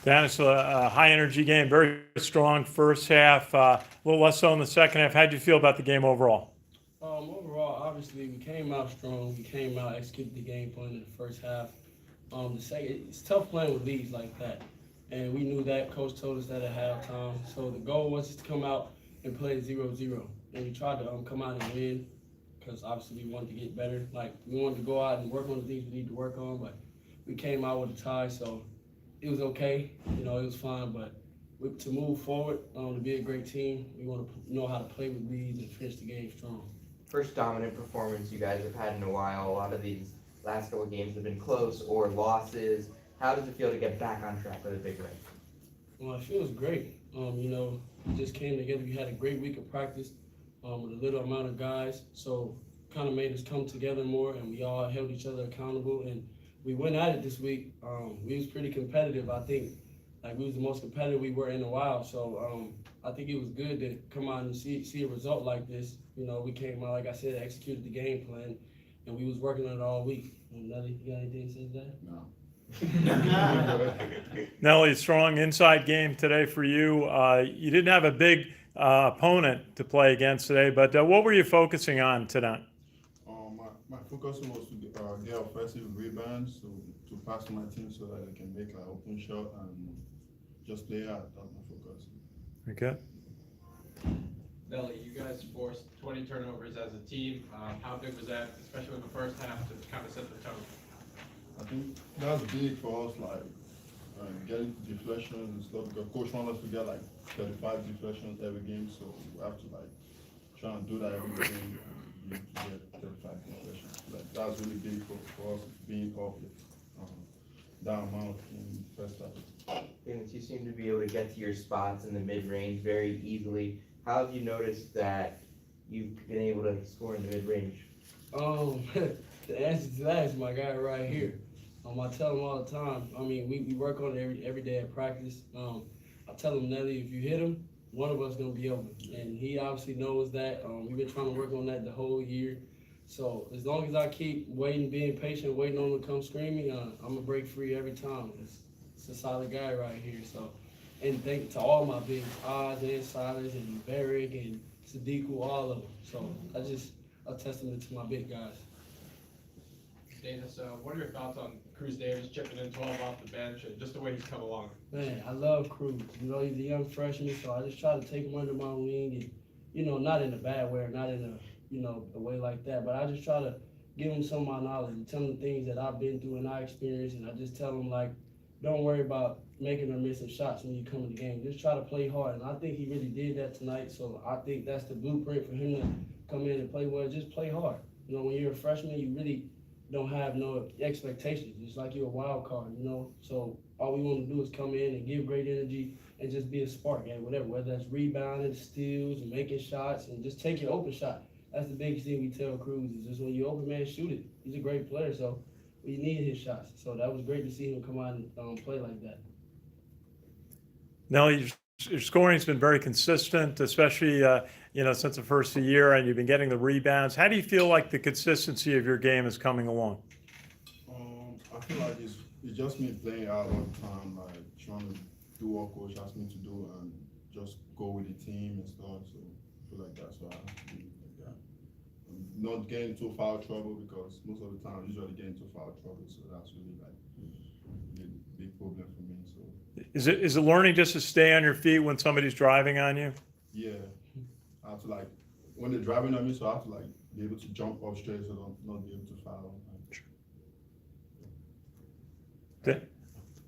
Daniss, a high-energy game, very strong first half, a little less so in the second half. How did you feel about the game overall? Overall, obviously, we came out strong. We came out, executed the game plan in the first half. The second, it's tough playing with leads like that, and we knew that. Coach told us that at halftime. So the goal was just to come out and play 0-0, and we tried to come out and win because obviously we wanted to get better. Like we wanted to go out and work on the things we need to work on, but we came out with a tie, so it was okay. It was fine, but to move forward, to be a great team, we want to know how to play with leads and finish the game strong. First dominant performance you guys have had in a while. A lot of these last couple of games have been close or losses. How does it feel to get back on track with a big win? Well, it feels great. We just came together. We had a great week of practice with a little amount of guys, so kind of made us come together more, and we all held each other accountable. And we went at it this week. We was pretty competitive. I think like we was the most competitive we were in a while. So I think it was good to come out and see a result like this. We came out, like I said, executed the game plan, and we was working on it all week. Nelly, you got anything to say to that? No. Nelly, strong inside game today for you. You didn't have a big opponent to play against today, but what were you focusing on tonight? My focus was to get offensive rebounds, to pass to my team so that I can make an open shot and just play hard. That's my focus. Okay. Nelly, you guys forced 20 turnovers as a team. How big was that, especially in the first half, to kind of set the tone? I think that's big for us, like getting deflections and stuff, because coach wants us to get like 35 deflections every game, so we have to like try and do that every game and to get 35 deflections. Like that's really big for us being up that amount in first half. Daniss, you seem to be able to get to your spots in the mid-range very easily. How have you noticed that you've been able to score in the mid-range? The answer to that is my guy right here. I tell him all the time. I mean, we work on it every day at practice. I tell him, Nelly, if you hit him, one of us gonna be open, and he obviously knows that. We've been trying to work on that the whole year. So as long as I keep waiting, being patient, waiting on him to come screaming, I'm gonna break free every time. It's a solid guy right here. So. And thank to all my bigs, Oz and Silas and Barrick and Sadiku, all of them. So I just a testament to my big guys. Daniss, what are your thoughts on Cruz Davis chipping in 12 off the bench and just the way he's come along? Man, I love Cruz. He's a young freshman, so I just try to take him under my wing and, not in a bad way, or not in a way like that, but I just try to give him some of my knowledge and tell him the things that I've been through and I experienced, and I just tell him, like, don't worry about making or missing shots when you come in the game. Just try to play hard, and I think he really did that tonight. So I think that's the blueprint for him to come in and play well. Just play hard. When you're a freshman, you really don't have no expectations. It's like you're a wild card. So all we want to do is come in and give great energy and just be a spark at whatever that's rebounding, steals, and making shots, and just take your open shot. That's the biggest thing we tell Cruz is just when you open, man, shoot it. He's a great player, so we need his shots. So that was great to see him come out and play like that. Nelly, your scoring's been very consistent, especially since the first of the year, and you've been getting the rebounds. How do you feel like the consistency of your game is coming along? I feel like it's just me playing out all the time, like trying to do what coach asks me to do and just go with the team and stuff. So I feel like that's why I do like that. I'm not getting into foul trouble because most of the time I usually get into foul trouble, so that's really like a big problem for me. So. Is it learning just to stay on your feet when somebody's driving on you? Yeah, I have to like when they're driving on me, so I have to like be able to jump up straight so not be able to foul.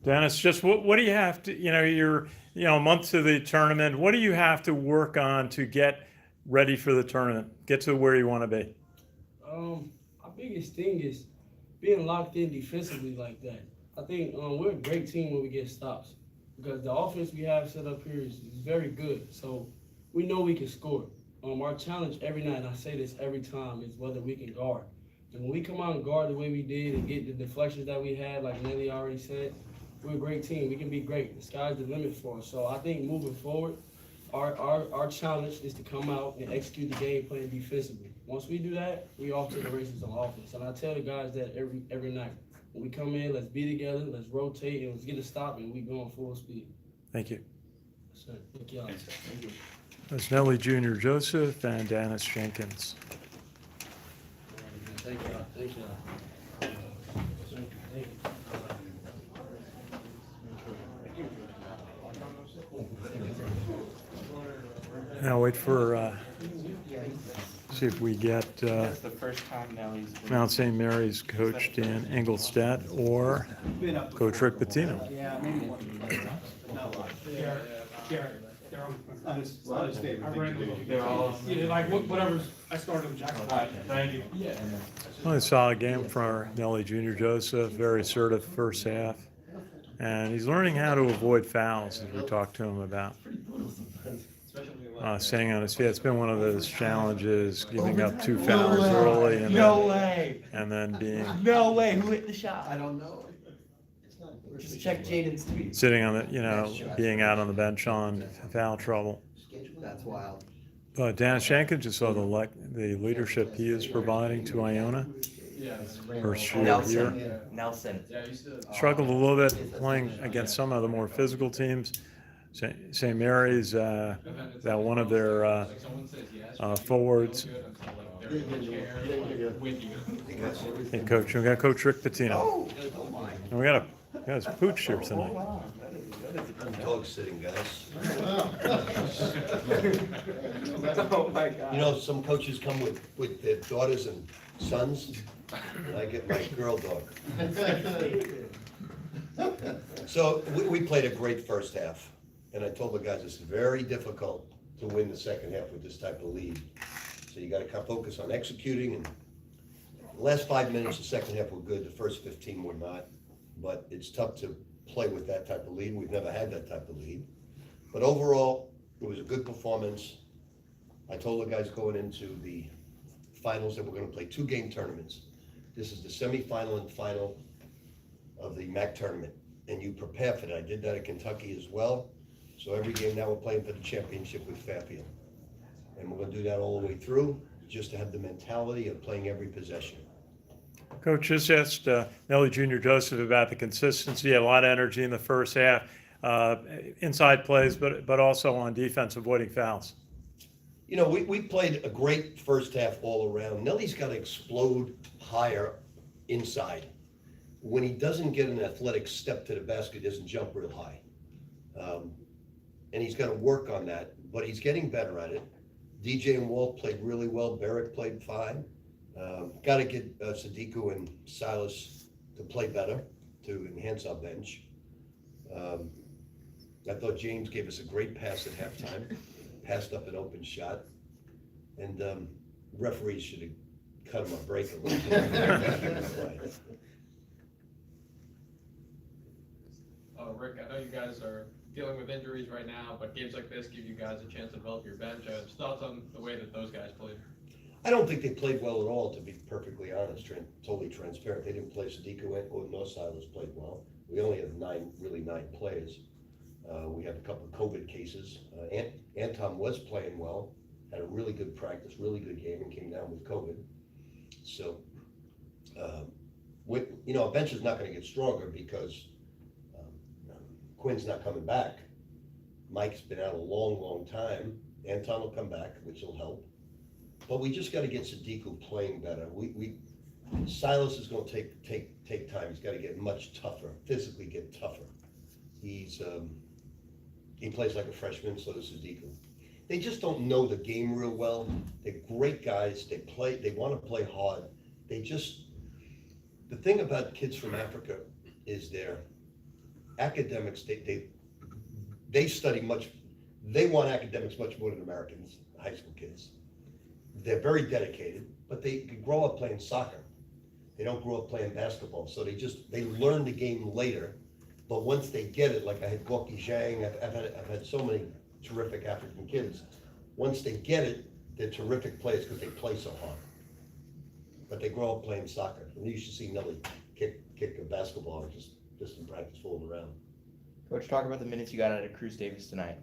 Daniss, just what do you have to? You're a month to the tournament. What do you have to work on to get ready for the tournament? Get to where you want to be. Our biggest thing is being locked in defensively like that. I think we're a great team when we get stops because the offense we have set up here is very good. So we know we can score. Our challenge every night, and I say this every time, is whether we can guard. And when we come out and guard the way we did and get the deflections that we had, like Nelly already said, we're a great team. We can be great. The sky's the limit for us. So I think moving forward, our challenge is to come out and execute the game plan defensively. Once we do that, we off to the races on offense. And I tell the guys that every night. when we come in, let's be together, let's rotate, and let's get a stop, and we going full speed. Thank you. Yes, sir. Thank y'all. That's Nelly Jr. Joseph and Daniss Jenkins. Thank y'all. Thank y'all. Thank you. Now wait for, see if we get That's the first time Nelly's been. Mount St. Mary's coached in Ingolstadt or Coach Rick Pitino. Yeah, maybe. They're all. Yeah, like whatever, I started with Jackson. Thank you. Well, a solid game for Nelly Jr. Joseph, very assertive first half. And he's learning how to avoid fouls, as we talked to him about. Staying on his feet. It's been one of those challenges, giving up 2 fouls early and then being No way. Who hit the shot? I don't know. Just check Jaden's tweet. sitting on the, being out on the bench on foul trouble. That's wild. But Daniss Jenkins, just saw the leadership he is providing to Iona. First year here. Nelson. Struggled a little bit playing against some of the more physical teams. St. Mary's, that one of their forwards. Hey, Coach, we got Coach Rick Pitino. And we got his pooch here tonight. Dog sitting, guys. Oh my God. You know, some coaches come with their daughters and sons, and I get my girl dog. So we played a great first half, and I told the guys it's very difficult to win the second half with this type of lead. So you gotta focus on executing, and the last 5 minutes, the second half were good, the first 15 were not. But it's tough to play with that type of lead. We've never had that type of lead. But overall, it was a good performance. I told the guys going into the finals that we're gonna play 2-game tournaments. This is the semifinal and final of the MAAC tournament, and you prepare for that. I did that at Kentucky as well. So every game now we're playing for the championship with Fairfield. And we're gonna do that all the way through, just to have the mentality of playing every possession. Coach, just asked Nelly Jr. Joseph about the consistency, a lot of energy in the first half, inside plays, but also on defense, avoiding fouls. You know, we played a great first half all around. Nelly's got to explode higher inside. When he doesn't get an athletic step to the basket, he doesn't jump real high. And he's got to work on that, but he's getting better at it. DJ and Walt played really well. Barrett played fine. Got to get Sadiku and Silas to play better to enhance our bench. I thought James gave us a great pass at halftime, passed up an open shot, and referees should have cut him a break a little bit. Rick, I know you guys are dealing with injuries right now, but games like this give you guys a chance to develop your bench. Just thoughts on the way that those guys played? I don't think they played well at all, to be perfectly honest, totally transparent. They didn't play Sadiku or no Silas played well. We only have nine players. We have a couple of COVID cases. Anton was playing well, had a really good practice, really good game, and came down with COVID. So, our bench is not going to get stronger because Quinn's not coming back. Mike's been out a long, long time. Anton will come back, which will help. But we just got to get Sadiku playing better. Silas is going to take time. He's got to get much tougher, physically get tougher. He plays like a freshman, so does Sadiku. They just don't know the game real well. They're great guys. They want to play hard. The thing about kids from Africa is their academics, they study much, they want academics much more than Americans, high school kids. They're very dedicated, but they grow up playing soccer. They don't grow up playing basketball, so they learn the game later. But once they get it, like I had Gorky Zhang, I've had so many terrific African kids. Once they get it, they're terrific players because they play so hard. But they grow up playing soccer. And you should see Nelly kick a basketball just in practice fooling around. Coach, talk about the minutes you got out of Cruz Davis tonight.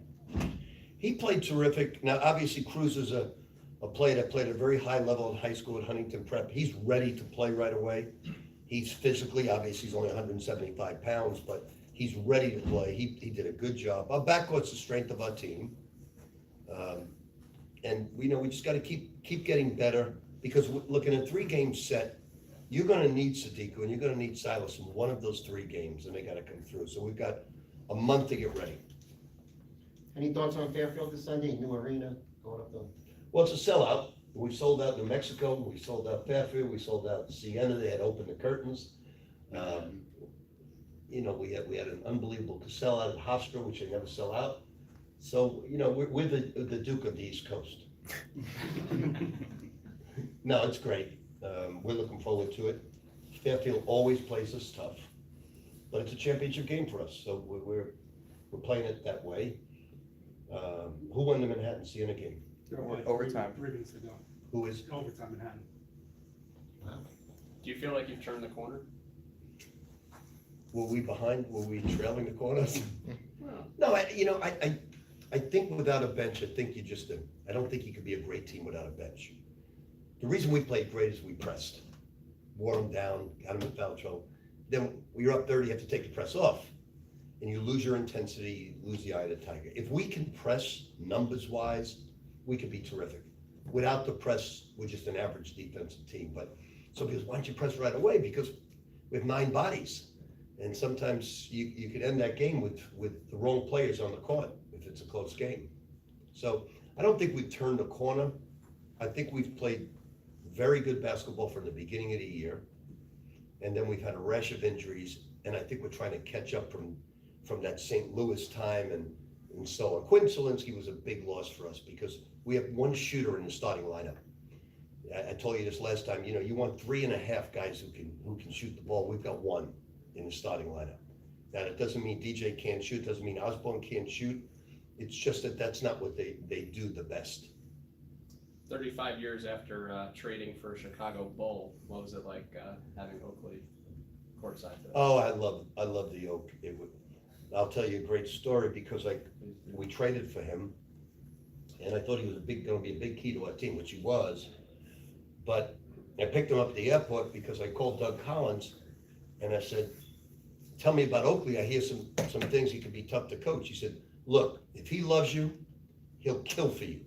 He played terrific. Now, obviously, Cruz is a player that played at a very high level in high school at Huntington Prep. He's ready to play right away. He's physically, obviously, he's only 175 pounds, but he's ready to play. He did a good job. Our backcourt's the strength of our team. And we know we just gotta keep getting better, because looking at 3-game set, you're gonna need Sadiku and you're gonna need Silas in one of those 3 games, and they gotta come through. So we've got a month to get ready. Any thoughts on Fairfield this Sunday, new arena, going up the? Well, it's a sellout. We sold out New Mexico, we sold out Fairfield, we sold out Siena. They had opened the curtains. You know, we had an unbelievable sellout at Hofstra, which they never sell out. So, you know, we're the Duke of the East Coast. No, it's great. We're looking forward to it. Fairfield always plays us tough, but it's a championship game for us, so we're playing it that way. Who won the Manhattan Siena game? Overtime. 3 weeks ago. Who is? Overtime Manhattan. Do you feel like you've turned the corner? Were we behind? Were we trailing the corners? No, I think without a bench, I think I don't think you could be a great team without a bench. The reason we played great is we pressed, wore them down, got them in foul trouble. Then when you're up 30, you have to take the press off, and you lose your intensity, you lose the eye of the tiger. If we can press numbers-wise, we could be terrific. Without the press, we're just an average defensive team. But so because why don't you press right away? Because we have 9 bodies. And sometimes you could end that game with the wrong players on the court if it's a close game. So I don't think we've turned the corner. I think we've played very good basketball from the beginning of the year. And then we've had a rash of injuries. And I think we're trying to catch up from that St. Louis time and so on. Quinn Zielinski was a big loss for us because we have 1 shooter in the starting lineup. I told you this last time, you know, you want 3.5 guys who can shoot the ball. We've got 1 in the starting lineup. Now, it doesn't mean DJ can't shoot, doesn't mean Osborne can't shoot. It's just that that's not what they do the best. 35 years after trading for Chicago Bull, what was it like having Oakley courtside? Oh, I love the Oak. I'll tell you a great story because we traded for him, and I thought he was going to be a big key to our team, which he was. But I picked him up at the airport because I called Doug Collins, and I said, "Tell me about Oakley. I hear some things he could be tough to coach." He said, "Look, if he loves you, he'll kill for you."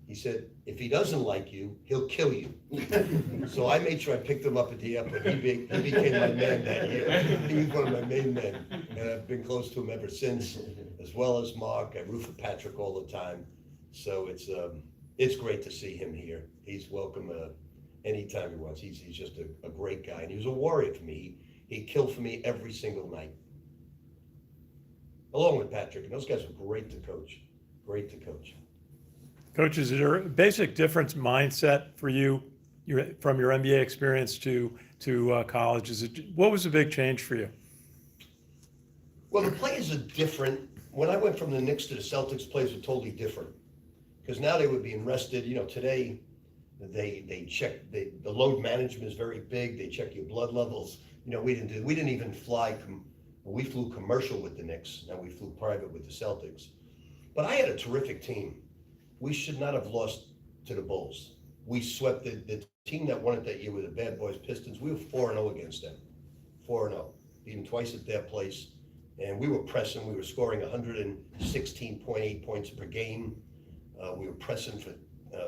He said, "If he doesn't like you, he'll kill you." So I made sure I picked him up at the airport. He became my man that year. He was one of my main men, and I've been close to him ever since, as well as Mark. I root for Patrick all the time. So it's great to see him here. He's welcome anytime he wants. He's just a great guy, and he was a warrior for me. He killed for me every single night, along with Patrick. And those guys were great to coach. Great to coach. Coach, is there a basic difference mindset for you from your NBA experience to college? What was the big change for you? Well, the players are different. When I went from the Knicks to the Celtics, players were totally different. Because now they were being rested. You know, today they check, the load management is very big. They check your blood levels. You know, we didn't even fly, we flew commercial with the Knicks. Now we flew private with the Celtics. But I had a terrific team. We should not have lost to the Bulls. We swept the team that won it that year with the Bad Boys Pistons. We were 4-0 against them, 4-0. Beat them twice at their place. And we were pressing. We were scoring 116.8 points per game. We were pressing for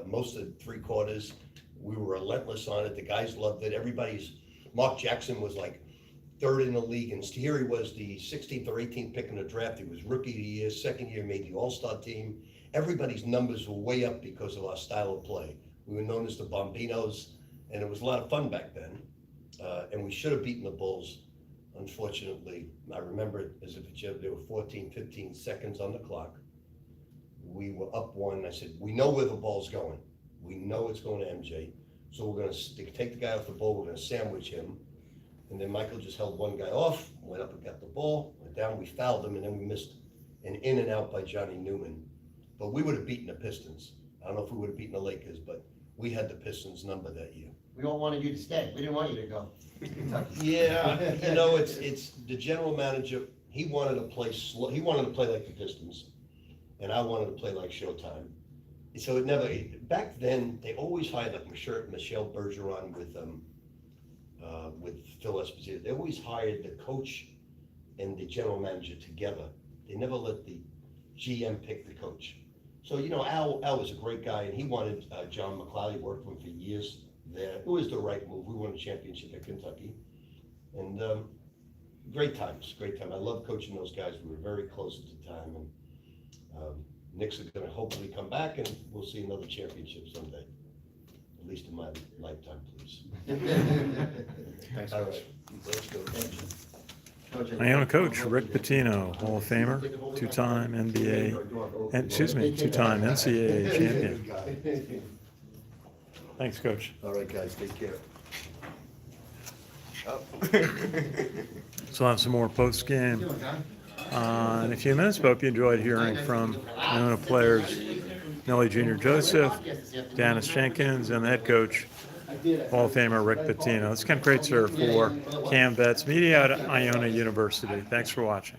most of the 3 quarters. We were relentless on it. The guys loved it. Mark Jackson was like 3rd in the league, and here he was the 16th or 18th pick in the draft. He was rookie of the year, 2nd year made the All-Star team. Everybody's numbers were way up because of our style of play. We were known as the Bombinos, and it was a lot of fun back then. And we should have beaten the Bulls. Unfortunately, I remember it as if there were 14, 15 seconds on the clock. We were up 1. I said, "We know where the ball's going. We know it's going to MJ. So we're going to take the guy off the ball. We're going to sandwich him." And then Michael just held 1 guy off, went up and got the ball, went down, we fouled him, and then we missed an in and out by Johnny Newman. But we would have beaten the Pistons. I don't know if we would have beaten the Lakers, but we had the Pistons number that year. We all wanted you to stay. We didn't want you to go. Yeah, you know, it's the general manager. He wanted to play slow. He wanted to play like the Pistons, and I wanted to play like Showtime. So it never. Back then, they always hired like Michelle Bergeron with Phil Esposito. They always hired the coach and the general manager together. They never let the GM pick the coach. So, you know, Al was a great guy, and he wanted John McLeod. He worked with him for years there. It was the right move. We won a championship at Kentucky. And great times, great time. I love coaching those guys. We were very close at the time. And Knicks are going to hopefully come back, and we'll see another championship someday. At least in my lifetime, please. Thanks, All Coach. right, let's go. Iona coach Rick Pitino, Hall of Famer, two-time NBA, and two-time NCAA champion. Champion. Thanks, Coach. All right, guys, take care. So I'll have some more post-game in a few minutes, but hope you enjoyed hearing from Iona players Nelly Jr. Joseph, Daniss Jenkins, and the head coach, Hall of Famer Rick Pitino. It's Ken Kreitzer for Cam Betts Media at Iona University. Thanks for watching.